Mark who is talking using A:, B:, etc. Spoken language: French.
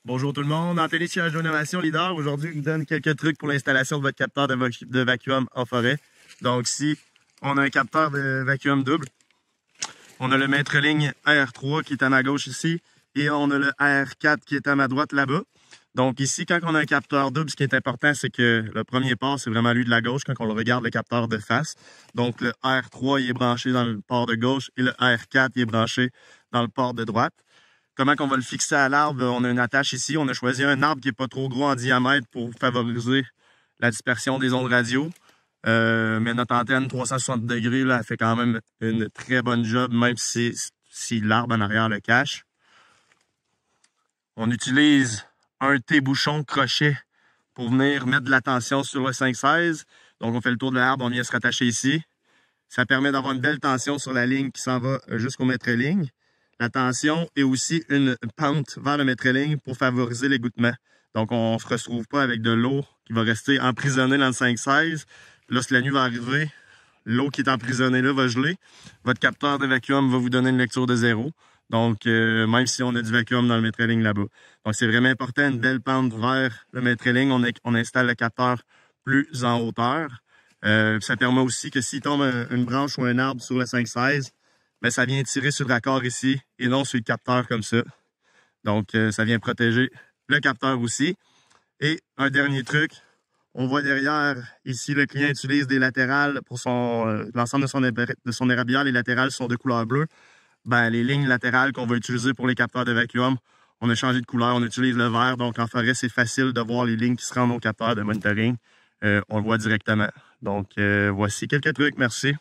A: Bonjour tout le monde, Anthony chez Innovation Leader. Aujourd'hui, je vous donne quelques trucs pour l'installation de votre capteur de vacuum en forêt. Donc ici, on a un capteur de vacuum double. On a le maître ligne R3 qui est à ma gauche ici et on a le R4 qui est à ma droite là-bas. Donc ici, quand on a un capteur double, ce qui est important, c'est que le premier port, c'est vraiment lui de la gauche quand on le regarde le capteur de face. Donc le R3, il est branché dans le port de gauche et le R4, il est branché dans le port de droite. Comment on va le fixer à l'arbre? On a une attache ici. On a choisi un arbre qui n'est pas trop gros en diamètre pour favoriser la dispersion des ondes radio. Mais notre antenne 360 degrés, là, elle fait quand même une très bonne job, même si l'arbre en arrière le cache. On utilise un T-bouchon crochet pour venir mettre de la tension sur le 5-16. Donc, on fait le tour de l'arbre, on vient se rattacher ici. Ça permet d'avoir une belle tension sur la ligne qui s'en va jusqu'au maître-ligne. La tension et aussi une pente vers le maître-ligne pour favoriser l'égouttement. Donc, on ne se retrouve pas avec de l'eau qui va rester emprisonnée dans le 5-16. Lorsque la nuit va arriver, l'eau qui est emprisonnée là va geler. Votre capteur de vacuum va vous donner une lecture de 0. Donc, même si on a du vacuum dans le maître-ligne là-bas. Donc, c'est vraiment important, une belle pente vers le maître-ligne. On installe le capteur plus en hauteur. Ça permet aussi que s'il tombe une branche ou un arbre sur le 5-16, ben, ça vient tirer sur le raccord ici et non sur le capteur comme ça. Donc, ça vient protéger le capteur aussi. Et un dernier truc, on voit derrière, ici, le client utilise des latérales pour l'ensemble de son érablière. Les latérales sont de couleur bleue. Ben, les lignes latérales qu'on va utiliser pour les capteurs de vacuum, on a changé de couleur, on utilise le vert. Donc, en forêt, c'est facile de voir les lignes qui se rendent au capteur de monitoring. On le voit directement. Donc, voici quelques trucs. Merci.